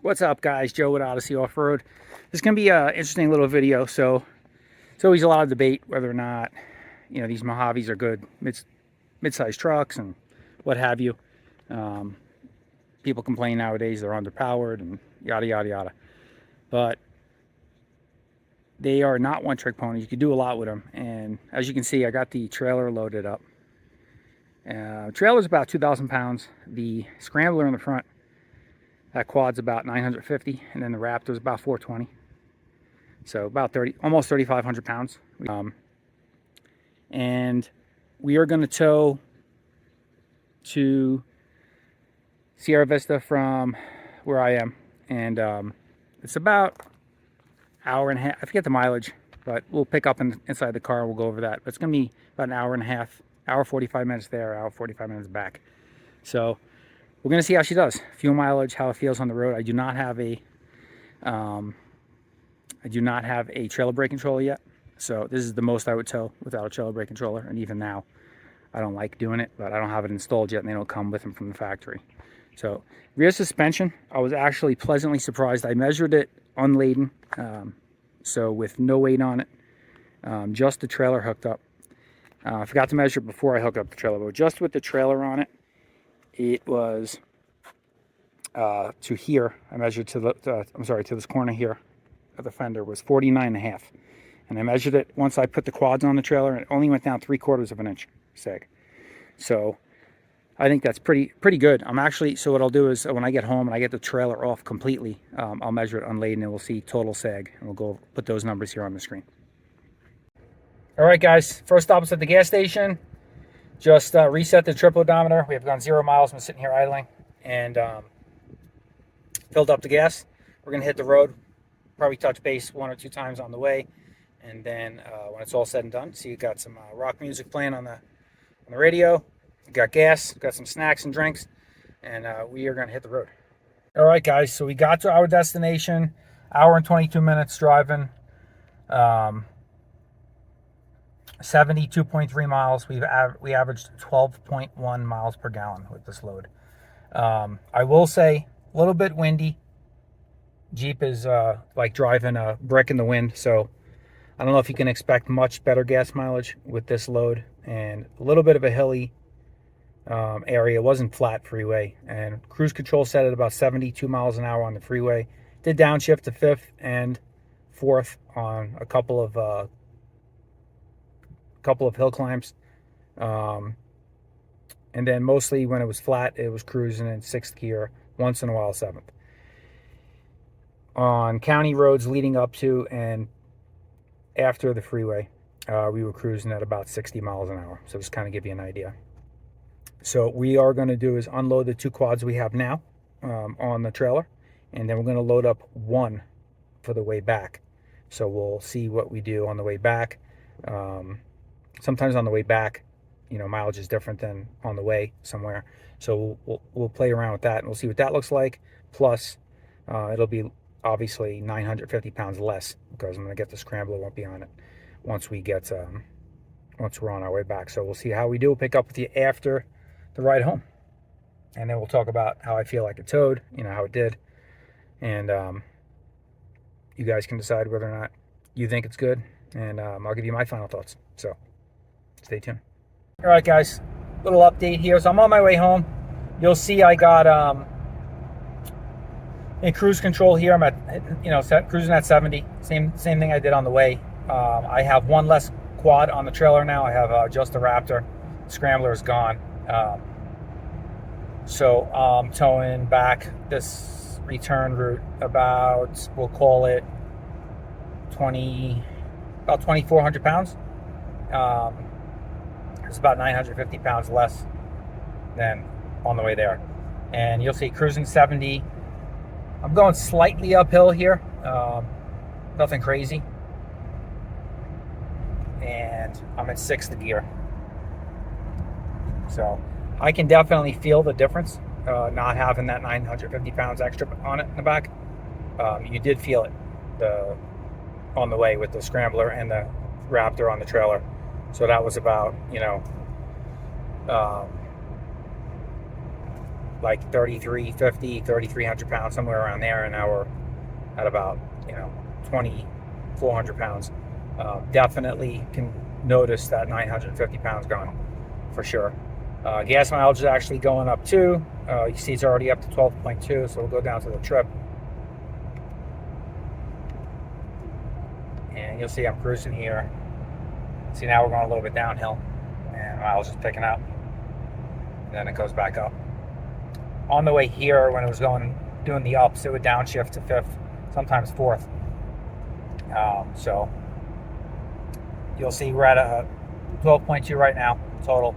What's up, guys? Joe with Odyssey Off-Road. This is going to be an interesting little video. So it's always a lot of debate whether or not, these Mojaves are good mid-sized trucks and what have you. Um, People complain nowadays they're underpowered and yada, yada, yada. But they are not one-trick ponies. You can do a lot with them. And as you can see, I got the trailer loaded up. Trailer's about 2,000 pounds. The scrambler in the front, that quad's about 950, and then the Raptor's about 420. So about 30, almost 3,500 pounds. And we are going to tow to Sierra Vista from where I am. And it's about hour and a half. I forget the mileage, but we'll pick up inside the car and we'll go over that. But it's going to be about an hour and a half, hour 45 minutes there, hour 45 minutes back. So we're going to see how she does. Fuel mileage, how it feels on the road. I do not have a trailer brake controller yet. So this is the most I would tow without a trailer brake controller. And even now, I don't like doing it, but I don't have it installed yet and they don't come with them from the factory. So rear suspension, I was actually pleasantly surprised. I measured it unladen, so with no weight on it, just the trailer hooked up. I forgot to measure it before I hooked up the trailer, but just with the trailer on it, it was to here. I measured to to this corner here of the fender was 49.5, and I measured it once I put the quads on the trailer, and it only went down 3/4 of an inch sag. So I think that's pretty good. So what I'll do is when I get home and I get the trailer off completely, I'll measure it unladen and we'll see total sag, and we'll go put those numbers here on the screen. All right, guys. First stop is at the gas station. Just reset the trip odometer. We have gone 0 miles. I'm sitting here idling and filled up the gas. We're gonna hit the road. Probably touch base 1 or 2 times on the way, and then when it's all said and done, see, you got some rock music playing on the radio. We got gas, got some snacks and drinks, and we are gonna hit the road. All right, guys. So we got to our destination. Hour and 22 minutes driving. 72.3 miles. We averaged 12.1 miles per gallon with this load. I will say, a little bit windy. Jeep is like driving a brick in the wind, so I don't know if you can expect much better gas mileage with this load. And a little bit of a hilly area. It wasn't flat freeway, and cruise control set at about 72 miles an hour on the freeway. Did downshift to 5th and 4th on a couple of hill climbs, and then mostly when it was flat, it was cruising in 6th gear, once in a while 7th. On county roads leading up to and after the freeway, we were cruising at about 60 miles an hour. So just kind of give you an idea. So what we are going to do is unload the 2 quads we have now on the trailer, and then we're going to load up 1 for the way back. So we'll see what we do on the way back. Sometimes on the way back, mileage is different than on the way somewhere. So we'll play around with that, and we'll see what that looks like. Plus, it'll be obviously 950 pounds less, because I'm going to get the scrambler, won't be on it once we're on our way back. So we'll see how we do. We'll pick up with you after the ride home, and then we'll talk about how I feel like it towed, how it did, and you guys can decide whether or not you think it's good, and I'll give you my final thoughts. So stay tuned. All right, guys, little update here. So I'm on my way home. You'll see I got in cruise control here. I'm at cruising at 70. Same thing I did on the way. I have 1 less quad on the trailer now. I have just the Raptor. Scrambler is gone. So I'm towing back this return route about, we'll call it about 2,400 pounds. It's about 950 pounds less than on the way there. And you'll see cruising 70. I'm going slightly uphill here. Nothing crazy. And I'm in 6th gear. So I can definitely feel the difference, not having that 950 pounds extra on it in the back. You did feel it on the way with the scrambler and the Raptor on the trailer. So that was about, like 3,350, 3,300 pounds, somewhere around there, and now we're at about 2,400 pounds. Definitely can notice that 950 pounds gone for sure. Gas mileage is actually going up too. You see it's already up to 12.2, so we'll go down to the trip. And you'll see I'm cruising here. See, now we're going a little bit downhill, and mileage is picking up. And then it goes back up. On the way here, when it was doing the ups, it would downshift to fifth, sometimes fourth. So you'll see we're at a 12.2 right now, total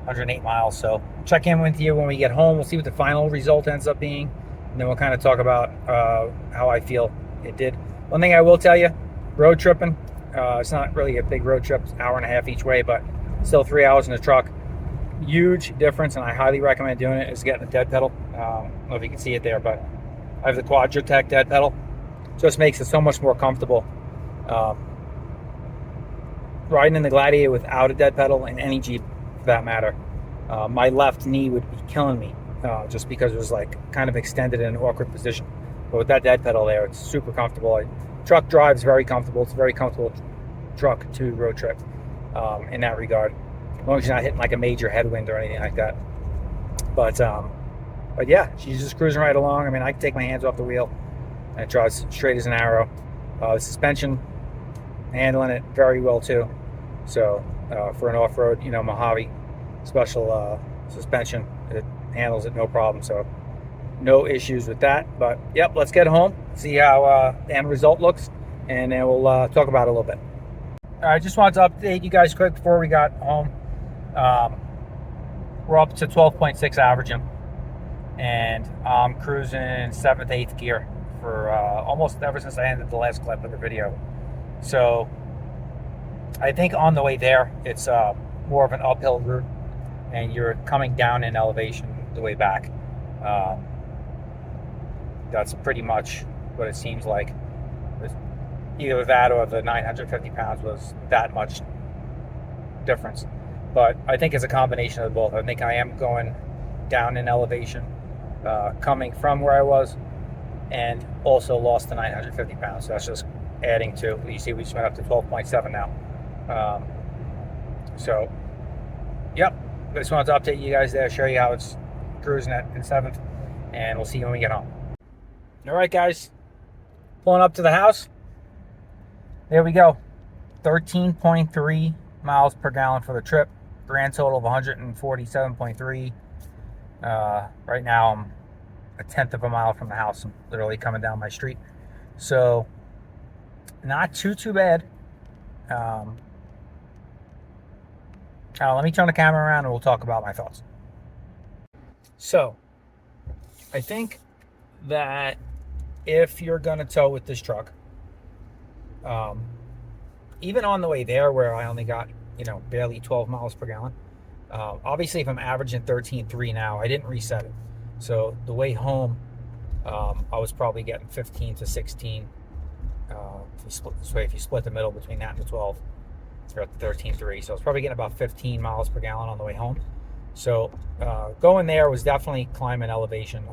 108 miles. So check in with you when we get home. We'll see what the final result ends up being, and then we'll kind of talk about how I feel it did. One thing I will tell you, road tripping, it's not really a big road trip. It's an hour and a half each way, but still 3 hours in the truck. Huge difference, and I highly recommend doing it, is getting a dead pedal. I don't know if you can see it there, but I have the Quadratec dead pedal. Just makes it so much more comfortable. Riding in the Gladiator without a dead pedal, in any Jeep for that matter, my left knee would be killing me, just because it was like kind of extended in an awkward position. But with that dead pedal there, it's super comfortable. Truck drives very comfortable. It's a very comfortable truck to road trip in that regard, as long as you're not hitting like a major headwind or anything like that. But yeah, she's just cruising right along. I mean, I can take my hands off the wheel, and it drives straight as an arrow. The suspension, handling it very well too. So for an off-road, Mojave special suspension, it handles it no problem. So no issues with that. But yep, let's get home, see how the end result looks, and then we'll talk about it a little bit. All right, just wanted to update you guys quick before we got home. We're up to 12.6 averaging, and I'm cruising 7th, 8th gear for almost ever since I ended the last clip of the video. So I think on the way there, it's more of an uphill route, and you're coming down in elevation the way back. That's pretty much what it seems like. Either that or the 950 pounds was that much difference. But I think it's a combination of both. I think I am going down in elevation, coming from where I was, and also lost the 950 pounds. So that's just adding to, you see we just went up to 12.7 now. So, yep, I just wanted to update you guys there, show you how it's cruising in 7th, and we'll see you when we get home. All right, guys, pulling up to the house. There we go, 13.3 miles per gallon for the trip. Grand total of 147.3. Right now I'm a 1/10 of a mile from the house. I'm literally coming down my street. So not too bad. Let me turn the camera around and we'll talk about my thoughts. So I think that if you're gonna tow with this truck, even on the way there where I only got barely 12 miles per gallon, obviously if I'm averaging 13.3 now, I didn't reset it, so the way home I was probably getting 15 to 16. If you split the middle between that and the 12, you're at the 13.3, so I was probably getting about 15 miles per gallon on the way home. So going there was definitely climbing elevation.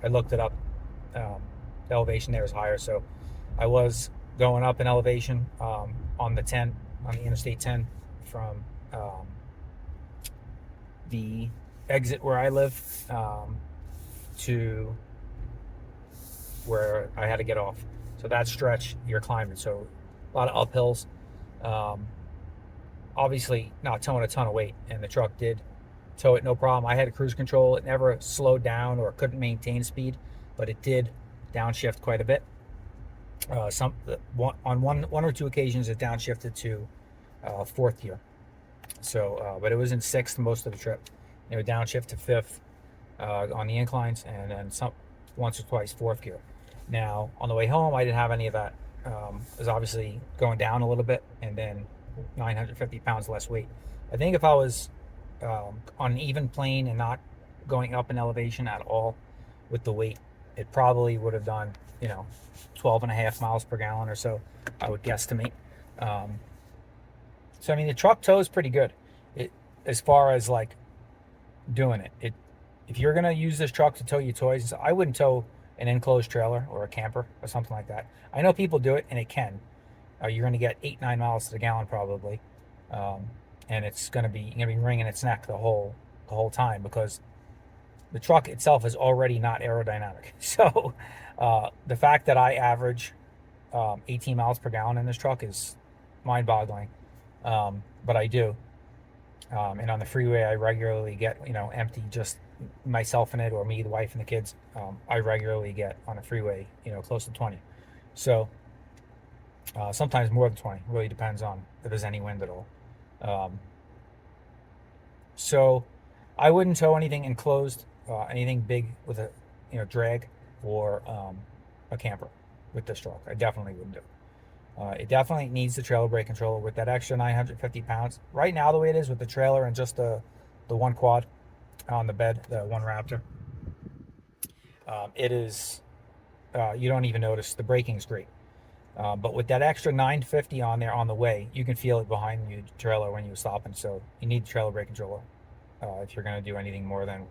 I looked it up. The elevation there is higher, so I was going up in elevation on the Interstate 10 from the exit where I live to where I had to get off. So that stretch you're climbing, so a lot of uphills. Obviously not towing a ton of weight, and the truck did tow it no problem. I had cruise control. It never slowed down or couldn't maintain speed, but it did downshift quite a bit. On one or two occasions it downshifted to 4th gear. So but it was in 6th most of the trip. It would downshift to 5th on the inclines, and then once or twice 4th gear. Now on the way home I didn't have any of that. It was obviously going down a little bit, and then 950 pounds less weight. I think if I was on an even plane and not going up in elevation at all with the weight, it probably would have done 12.5 miles per gallon or so, I would guesstimate. So I mean, the truck tow is pretty good. As far as like doing it if you're gonna use this truck to tow your toys, I wouldn't tow an enclosed trailer or a camper or something like that. I know people do it, and it can. You're gonna get 8-9 miles to the gallon probably, and it's gonna be wringing its neck the whole time, because the truck itself is already not aerodynamic. So the fact that I average 18 miles per gallon in this truck is mind-boggling, but I do. And on the freeway, I regularly get, empty, just myself in it, or me, the wife, and the kids. I regularly get on the freeway, close to 20. So sometimes more than 20. Really depends on if there's any wind at all. So I wouldn't tow anything enclosed, anything big with a drag, or a camper with this truck. I definitely wouldn't do. It definitely needs the trailer brake controller with that extra 950 pounds. Right now, the way it is with the trailer and just the one quad on the bed, the one Raptor, it is, you don't even notice. The braking is great. But with that extra 950 on there on the way, you can feel it behind you, trailer, when you're stopping. So you need the trailer brake controller if you're going to do anything more than,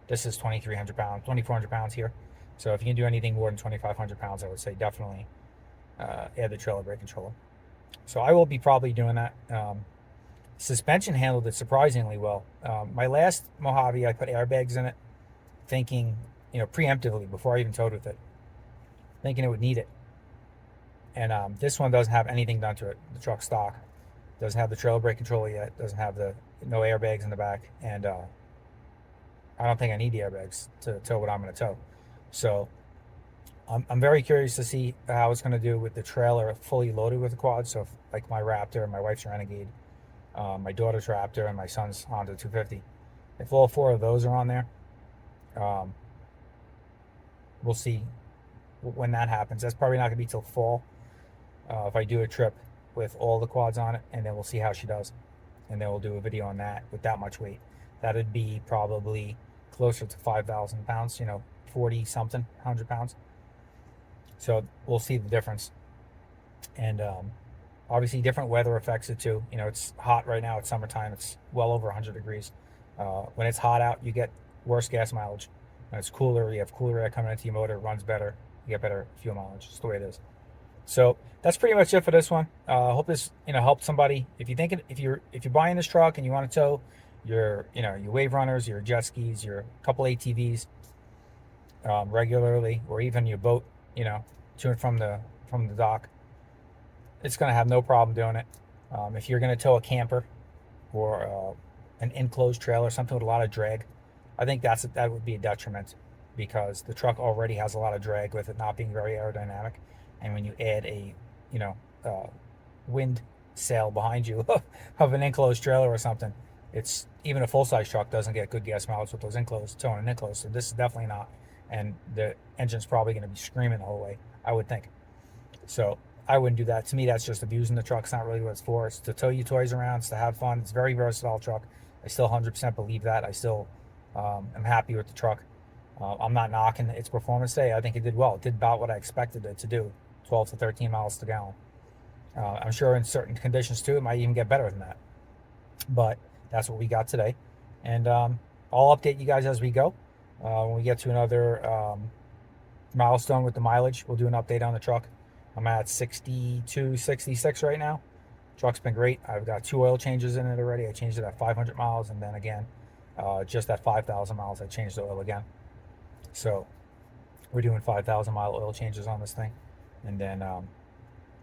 this is 2,300 pounds, 2,400 pounds here. So if you can do anything more than 2,500 pounds, I would say definitely add the trailer brake controller. So I will be probably doing that. Suspension handled it surprisingly well. My last Mojave, I put airbags in it, thinking, preemptively, before I even towed with it, thinking it would need it. And this one doesn't have anything done to it. The truck stock doesn't have the trailer brake controller yet. Doesn't have no airbags in the back, and I don't think I need the airbags to tow what I'm going to tow. So I'm very curious to see how it's going to do with the trailer fully loaded with the quad. So like my Raptor, my wife's Renegade, my daughter's Raptor, and my son's Honda 250. If all four of those are on there, we'll see when that happens. That's probably not going to be till fall. If I do a trip with all the quads on it, and then we'll see how she does. And then we'll do a video on that with that much weight. That would be probably closer to 5,000 pounds, 40 something, 100 pounds. So we'll see the difference. And obviously different weather affects it too. It's hot right now. It's summertime. It's well over 100 degrees. When it's hot out, you get worse gas mileage. When it's cooler, you have cooler air coming into your motor. It runs better. You get better fuel mileage. It's the way it is. So that's pretty much it for this one. Hope this helped somebody. If you're buying this truck and you want to tow your wave runners, your jet skis, your couple ATVs regularly, or even your boat, to and from the dock, it's going to have no problem doing it. If you're going to tow a camper or an enclosed trailer, something with a lot of drag, I think that would be a detriment, because the truck already has a lot of drag with it not being very aerodynamic. And when you add a wind sail behind you of an enclosed trailer or something, it's, even a full-size truck doesn't get good gas mileage with those enclosed, towing an enclosed. So this is definitely not. And the engine's probably going to be screaming the whole way, I would think. So I wouldn't do that. To me, that's just abusing the truck. It's not really what it's for. It's to tow your toys around. It's to have fun. It's a very versatile truck. I still 100% believe that. I still am happy with the truck. I'm not knocking its performance today. I think it did well. It did about what I expected it to do, 12 to 13 miles to the gallon. I'm sure in certain conditions too, it might even get better than that. But that's what we got today. And I'll update you guys as we go. When we get to another milestone with the mileage, we'll do an update on the truck. I'm at 62, 66 right now. Truck's been great. I've got 2 oil changes in it already. I changed it at 500 miles, and then again, just at 5,000 miles, I changed the oil again. So we're doing 5,000 mile oil changes on this thing. And then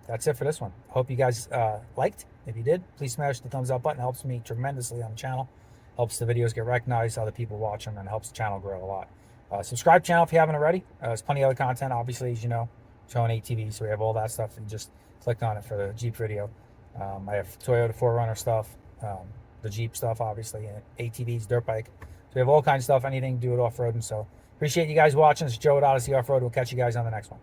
that's it for this one. Hope you guys liked. If you did, please smash the thumbs up button. It helps me tremendously on the channel. Helps the videos get recognized, other people watch them, and helps the channel grow a lot. Subscribe to the channel if you haven't already. There's plenty of other content, obviously, as you know, showing ATVs. So we have all that stuff. You just clicked on it for the Jeep video. I have Toyota 4Runner stuff, the Jeep stuff, obviously, and ATVs, dirt bike. So we have all kinds of stuff, anything to do with off-roading. So appreciate you guys watching. This is Joe at Odyssey Off-Road. We'll catch you guys on the next one.